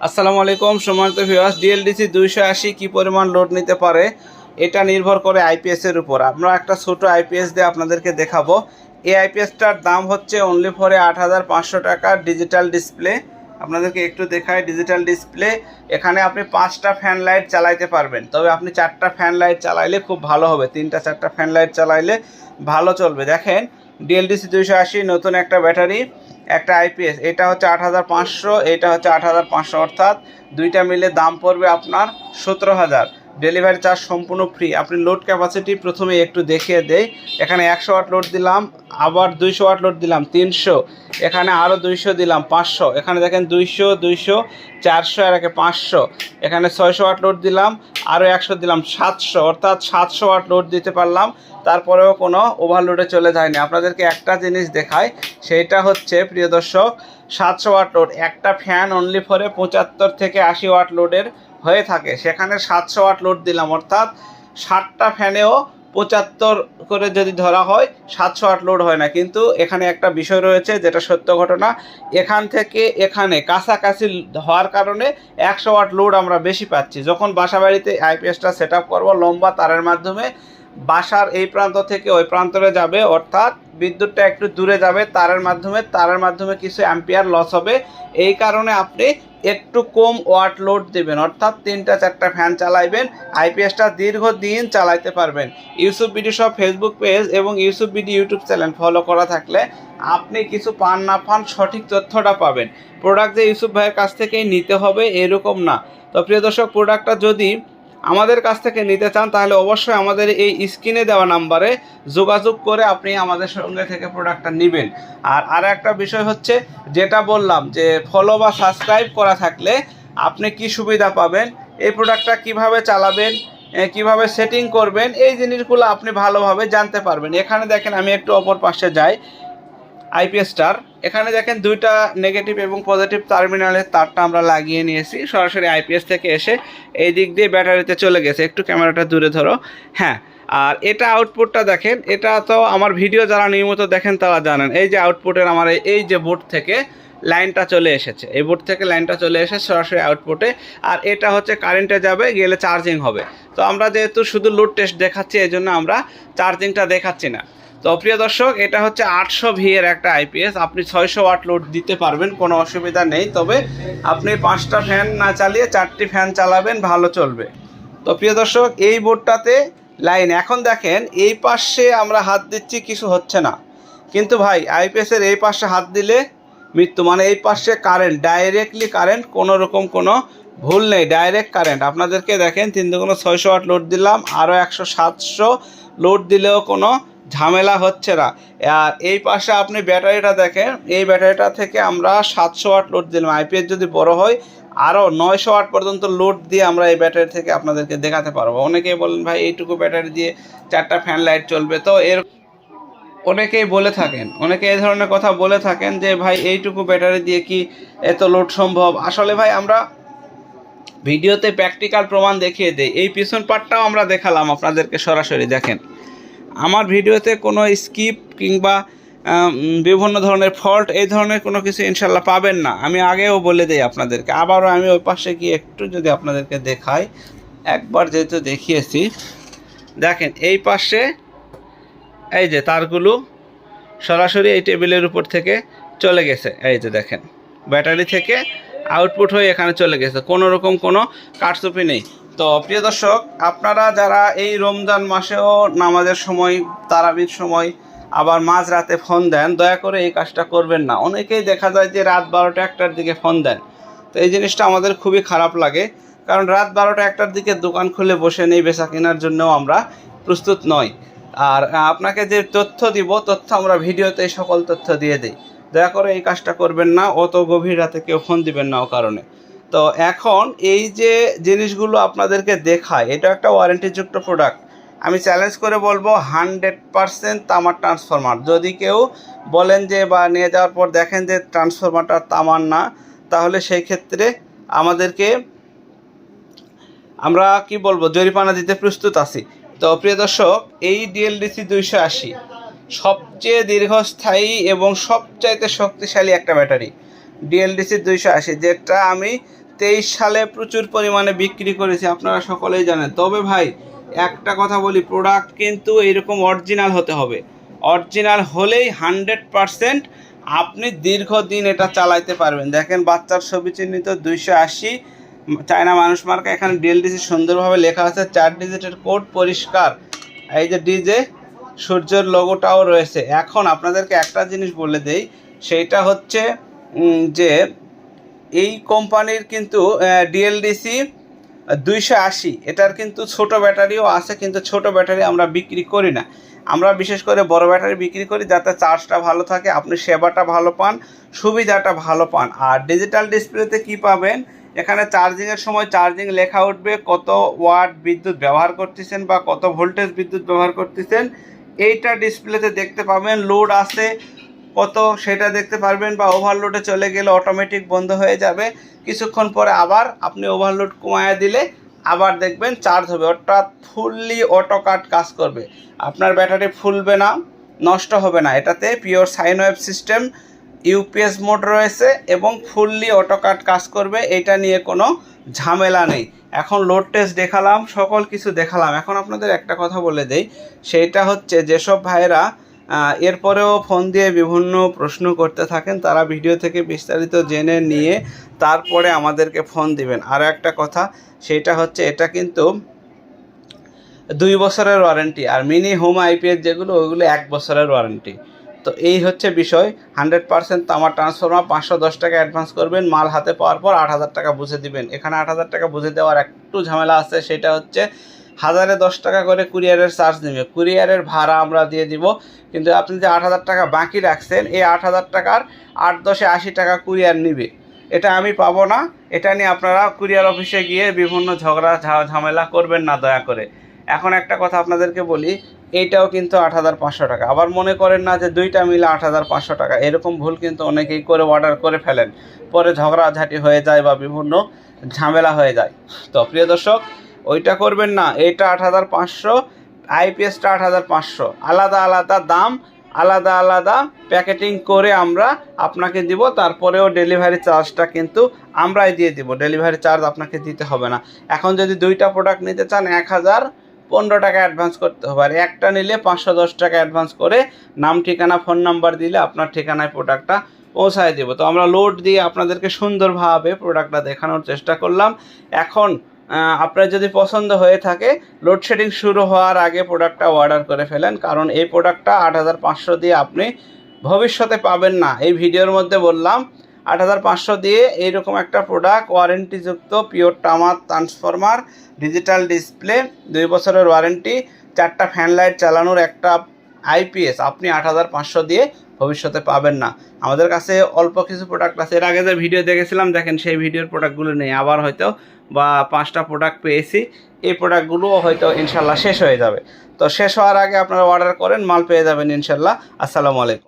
আসসালামু আলাইকুম সম্মানিত ভিউয়ার্স, ডিএলডিসি 280 কি পরিমাণ লোড নিতে পারে এটা নির্ভর করে আইপিএস এর উপর। আমরা একটা ছোট আইপিএস দিয়ে আপনাদেরকে দেখাবো। এই আইপিএসটার দাম হচ্ছে অনলি ফরে ৮৫০০ টাকা। ডিজিটাল ডিসপ্লে আপনাদেরকে একটু দেখায়। ডিজিটাল ডিসপ্লে, এখানে আপনি 5টা ফ্যান লাইট চালাইতে পারবেন, তবে আপনি 4টা ফ্যান লাইট চালাইলে খুব ভালো হবে। 3টা 4টা ফ্যান লাইট চালাইলে ভালো চলবে। দেখেন ডিএলডিসি 280 নতুন একটা ব্যাটারি, একটা আইপিএস, এটা হচ্ছে ৮৫০০, এটা হচ্ছে ৮৫০০, অর্থাৎ দুইটা মিলে দাম পড়বে আপনার ১৭,০০০। ডেলিভারি চার্জ সম্পূর্ণ ফ্রি। আপনি লোড ক্যাপাসিটি প্রথমে একটু দেখিয়ে দেই। এখানে ১০০ ওয়াট লোড দিলাম, আবার ২০০ ওয়াট লোড দিলাম ৩০০, এখানে আরও ২০০ দিলাম ৫০০, এখানে দেখেন ২০০, ৪০০, আর একে ৫০০, এখানে ৬০০ ওয়াট লোড দিলাম, আরও ১০০ দিলাম ৭০০, অর্থাৎ ৭০০ ওয়াট লোড দিতে পারলাম। তারপরেও কোনো ওভারলোডে চলে যায়নি। আপনাদেরকে একটা জিনিস দেখাই, সেইটা হচ্ছে প্রিয় দর্শক, ৭০০ ওয়াট লোড, একটা ফ্যান অনলি ফরে ৭৫ থেকে ৮০ ওয়াট লোডের হয়ে থাকে, সেখানে ৭০০ ওয়াট লোড দিলাম, অর্থাৎ ৬০টা ফ্যানেও ৭৫ করে যদি ধরা হয় ৭০০ ওয়াট লোড হয় না। কিন্তু এখানে একটা বিষয় রয়েছে যেটা সত্য ঘটনা, এখান থেকে এখানে কাছাকাছি হওয়ার কারণে ১০০ ওয়াট লোড আমরা বেশি পাচ্ছি। যখন বাসা বাড়িতে আইপিএসটা সেট আপ করবো, লম্বা তারের মাধ্যমে বাসার এই প্রান্ত থেকে ওই প্রান্তরে যাবে, অর্থাৎ বিদ্যুৎটা একটু দূরে যাবে তারের মাধ্যমে কিছু অ্যাম্পিয়ার লস হবে। এই কারণে আপনি একটু কম ওয়াট লোড দেবেন, অর্থাৎ 3টা 4টা ফ্যান চালাইবেন, আইপিএসটা দীর্ঘদিন চালাইতে পারবেন। ইউসুফ বিডি সব ফেসবুক পেজ এবং Yusuf BD YouTube channel follow করা থাকলে আপনি কিছু পান না পান সঠিক তথ্যটা পাবেন। প্রোডাক্ট যে ইউসুফ ভাইয়ের কাছ থেকেই নিতে হবে এরকম না। তো প্রিয় দর্শক, প্রোডাক্টটা যদি আমাদের কাছ থেকে নিতে চান তাহলে অবশ্যই আমাদের এই স্ক্রিনে দেওয়া নাম্বারে যোগাযোগ করে আপনি আমাদের সঙ্গে থেকে প্রোডাক্টটা নেবেন। আর একটা বিষয় হচ্ছে, যেটা বললাম যে ফলো বা সাবস্ক্রাইব করা থাকলে আপনি কি সুবিধা পাবেন, এই প্রোডাক্টটা কিভাবে চালাবেন, কিভাবে সেটিং করবেন, এই জিনিসগুলো আপনি ভালোভাবে জানতে পারবেন। এখানে দেখেন, আমি একটু অপর পাশে যাই আইপিএসটার, এখানে দেখেন দুইটা নেগেটিভ এবং পজিটিভ টার্মিনালের তারটা আমরা লাগিয়ে নিয়েছি। সরাসরি আইপিএস থেকে এসে এই দিক দিয়ে ব্যাটারিতে চলে গেছে। একটু ক্যামেরাটা দূরে ধরো। হ্যাঁ, আর এটা আউটপুটটা দেখেন, এটা তো আমার ভিডিও যারা নিয়মিত দেখেন তারা জানেন। এই যে আউটপুটের আমার এই যে বোর্ড থেকে লাইনটা চলে এসেছে, এই বোর্ড থেকে লাইনটা চলে এসে সরাসরি আউটপুটে, আর এটা হচ্ছে কারেন্টে যাবে, গেলে চার্জিং হবে। তো আমরা যেহেতু শুধু লোড টেস্ট দেখাচ্ছি, এই জন্য আমরা চার্জিংটা দেখাচ্ছি না। তো প্রিয় দর্শক, এটা হচ্ছে 800V এর একটা আইপিএস, আপনি 600 ওয়াট লোড দিতে পারবেন, কোনো অসুবিধা নেই। তবে আপনি 5টা ফ্যান না চালিয়ে 4টি ফ্যান চালাবেন, ভালো চলবে। তো প্রিয় দর্শক, এই বোর্ডটাতে লাইন, এখন দেখেন এই পাশে আমরা হাত দিচ্ছি, কিছু হচ্ছে না, কিন্তু ভাই আইপিএসের এই পাশে হাত দিলে মৃত্যু। মানে এই পাশে কারেন্ট, ডাইরেক্টলি কারেন্ট, কোনো রকম কোনো ভুল নেই, ডাইরেক্ট কারেন্ট। আপনাদেরকে দেখেন 3 দুগুণ 600 ওয়াট লোড দিলাম, আরও 100 700 লোড দিলেও কোনো ঝামেলা হচ্ছে না। আর এই পাশে আপনি ব্যাটারিটা দেখেন, এই ব্যাটারিটা থেকে আমরা 700 ওয়াট লোড দিলাম। আইপিএস যদি বড় হয় আরও 900 ওয়াট পর্যন্ত লোড দিয়ে আমরা এই ব্যাটারি থেকে আপনাদেরকে দেখাতে পারবো। অনেকেই বলেন ভাই এইটুকু ব্যাটারি দিয়ে 4টা ফ্যান লাইট চলবে, তো এর অনেকেই বলে থাকেন, অনেকে এই ধরনের কথা বলে থাকেন যে ভাই এইটুকু ব্যাটারি দিয়ে কি এত লোড সম্ভব। আসলে ভাই আমরা ভিডিওতে প্র্যাকটিক্যাল প্রমাণ দেখিয়ে দেই। এই পিছন পার্টটাও আমরা দেখালাম আপনাদেরকে সরাসরি। দেখেন আমার ভিডিওতে কোনো স্কিপ কিংবা বিভিন্ন ধরনের ফল্ট, এই ধরনের কোনো কিছু ইনশাল্লাহ পাবেন না। আমি আগেও বলে দিই আপনাদেরকে, আবারও আমি ওই পাশে গিয়ে একটু যদি আপনাদেরকে দেখাই, একবার যেহেতু দেখিয়েছি, দেখেন এই পাশে এই যে তারগুলো সরাসরি এই টেবিলের উপর থেকে চলে গেছে। এই যে দেখেন ব্যাটারি থেকে আউটপুট হয়ে এখানে চলে গেছে, কোনো রকম কোনো কারচুপি নেই। তো প্রিয় দর্শক, আপনারা যারা এই রমজান মাসেও নামাজের সময়, তারাবির সময়, আবার মাঝরাতে ফোন দেন, দয়া করে এই কাজটা করবেন না। অনেকেই দেখা যায় যে রাত 12টা 1টার দিকে ফোন দেন, তো এই জিনিসটা আমাদের খুবই খারাপ লাগে, কারণ রাত 12টা 1টার দিকে দোকান খুলে বসে নেই, বেচা কেনার জন্যও আমরা প্রস্তুত নই। আর আপনাকে যে তথ্য দিব, তথ্য আমরা ভিডিওতে সকল তথ্য দিয়ে দিই। দয়া করে এই কাজটা করবেন না, অত গভীর রাতে কেউ ফোন দিবেন না ও কারণে। তো এখন এই যে জিনিসগুলো আপনাদেরকে দেখায়, এটা একটা ওয়ারেন্টিযুক্ত প্রোডাক্ট। আমি চ্যালেঞ্জ করে বলবো 100% তামার ট্রান্সফরমার। যদি কেউ বলেন যে বা নিয়ে যাওয়ার পর দেখেন যে ট্রান্সফরমারটা তামার না, তাহলে সেই ক্ষেত্রে আমাদেরকে, আমরা কি বলবো, জরিমানা দিতে প্রস্তুত আছি। তো প্রিয় দর্শক, এই ডিএলডিসি 280 সবচেয়ে দীর্ঘস্থায়ী এবং সবচাইতে শক্তিশালী একটা ব্যাটারি। ডিএলডিসি 280, যেটা আমি 23 সালে প্রচুর পরিমাণে বিক্রি করেছি, আপনারা সকলেই জানেন। তবে ভাই একটা কথা বলি, প্রোডাক্ট কিন্তু এইরকম অরিজিনাল হতে হবে। অরিজিনাল হলেই 100% আপনি দীর্ঘদিন এটা চালাইতে পারবেন। দেখেন বাচ্চার ছবি চিহ্নিত 280 চায়না মানুষ মার্কা, এখানে ডিএলডিসি সুন্দরভাবে লেখা আছে, 4 ডিজিটের কোড পরিষ্কার। এই যে ডিজে সূর্যের লোগোটাও রয়েছে। এখন আপনাদেরকে একটা জিনিস বলে দেই, সেইটা হচ্ছে যে এই কোম্পানির কিন্তু ডিএলডিসি 280 এটার কিন্তু ছোট ব্যাটারিও আছে, কিন্তু ছোট ব্যাটারি আমরা বিক্রি করি না। আমরা বিশেষ করে বড় ব্যাটারি বিক্রি করি যাতে চার্জটা ভালো থাকে, আপনি সেবাটা ভালো পান, সুবিধাটা ভালো পান। আর ডিজিটাল ডিসপ্লেতে কি পাবেন, এখানে চার্জিংয়ের সময় চার্জিং লেখা উঠবে, কত ওয়াট বিদ্যুৎ ব্যবহার করতেছেন বা কত ভোল্টেজ বিদ্যুৎ ব্যবহার করতেছেন এইটা ডিসপ্লেতে দেখতে পাবেন। লোড আছে কত সেটা দেখতে পারবেন, বা ওভারলোডে চলে গেলে অটোমেটিক বন্ধ হয়ে যাবে, কিছুক্ষণ পরে আবার আপনি ওভারলোড কমায় দিলে আবার দেখবেন চার্জ হবে, অর্থাৎ ফুললি অটো কাট কাজ করবে। আপনার ব্যাটারি ফুলবে না, নষ্ট হবে না। এটাতে pure sine wave system, UPS mode রয়েছে এবং ফুললি অটো কাট কাজ করবে, এটা নিয়ে কোনো ঝামেলা নেই। এখন লোড টেস্ট দেখালাম, সকল কিছু দেখালাম। এখন আপনাদের একটা কথা বলে দেই, সেইটা হচ্ছে যেসব ভাইয়েরা এরপরেও ফোন দিয়ে বিভিন্ন প্রশ্ন করতে থাকেন, তারা ভিডিও থেকে বিস্তারিত জেনে নিয়ে তারপরে আমাদেরকে ফোন দিবেন। আরও একটা কথা, সেইটা হচ্ছে এটা কিন্তু 2 বছরের ওয়ারেন্টি, আর মিনি হোম আইপিএস যেগুলো ওইগুলো 1 বছরের ওয়ারেন্টি। তো এই হচ্ছে বিষয়। 100% তামার ট্রান্সফর্মার, 510 টাকা অ্যাডভান্স করবেন, মাল হাতে পাওয়ার পর 8000 টাকা বুঝে দিবেন। এখানে 8000 টাকা বুঝে দেওয়ার একটু ঝামেলা আছে, সেটা হচ্ছে 1010 টাকা করে কুরিয়ারের চার্জ নেবে, কুরিয়ারের ভাড়া আমরা দিয়ে দিব। কিন্তু আপনি যে 8000 টাকা বাকি রাখছেন, এই 8000 টাকার 8-10-এ 80 টাকা কুরিয়ার নিবে, এটা আমি পাবো না। এটা নিয়ে আপনারা কুরিয়ার অফিসে গিয়ে বিভিন্ন ঝগড়া ঝামেলা করবেন না দয়া করে। এখন একটা কথা আপনাদেরকে বলি, এইটাও কিন্তু 8500 টাকা। আবার মনে করেন না যে দুইটা মিলে 8500 টাকা, এরকম ভুল কিন্তু অনেকেই করে অর্ডার করে ফেলেন, পরে ঝগড়াঝাটি হয়ে যায় বা বিভিন্ন ঝামেলা হয়ে যায়। তো প্রিয় দর্শক, ওইটা করবেন না। এইটা 8500, আইপিএসটা 8500, আলাদা আলাদা দাম, আলাদা আলাদা প্যাকেটিং করে আমরা আপনাকে দিব। তারপরেও ডেলিভারি চার্জটা কিন্তু আমরাই দিয়ে দিব, ডেলিভারি চার্জ আপনাকে দিতে হবে না। এখন যদি দুইটা প্রোডাক্ট নিতে চান 1015 টাকা অ্যাডভান্স করতে হবে, আর একটা নিলে 510 টাকা অ্যাডভান্স করে নাম ঠিকানা ফোন নাম্বার দিলে আপনার ঠিকানায় প্রোডাক্টটা পৌঁছায় দেবো। তো আমরা লোড দিয়ে আপনাদেরকে সুন্দরভাবে প্রোডাক্টটা দেখানোর চেষ্টা করলাম। এখন আপনার যদি পছন্দ হয়ে থাকে, লোডশেডিং শুরু হওয়ার আগে প্রোডাক্টটা অর্ডার করে ফেলেন, কারণ এই প্রোডাক্টটা 8500 দিয়ে আপনি ভবিষ্যতে পাবেন না। এই ভিডিওর মধ্যে বললাম 8500 দিয়ে এইরকম একটা প্রোডাক্ট, ওয়ারেন্টিযুক্ত পিওর তামার ট্রান্সফরমার, ডিজিটাল ডিসপ্লে, 2 বছরের ওয়ারেন্টি, 4টা ফ্যান লাইট চালানোর একটা আইপিএস আপনি 8500 দিয়ে ভবিষ্যতে পাবেন না। আমাদের কাছে অল্প কিছু প্রোডাক্ট আছে, এর আগে যে ভিডিও দেখেছিলাম দেখেন, সেই ভিডিওর প্রোডাক্টগুলো নেই, আবার হয়তো বা 5টা প্রোডাক্ট পেয়েছি। এই প্রোডাক্টগুলোও হয়তো ইনশাল্লাহ শেষ হয়ে যাবে। তো শেষ হওয়ার আগে আপনারা অর্ডার করেন, মাল পেয়ে যাবেন ইনশাল্লাহ। আসসালামু আলাইকুম।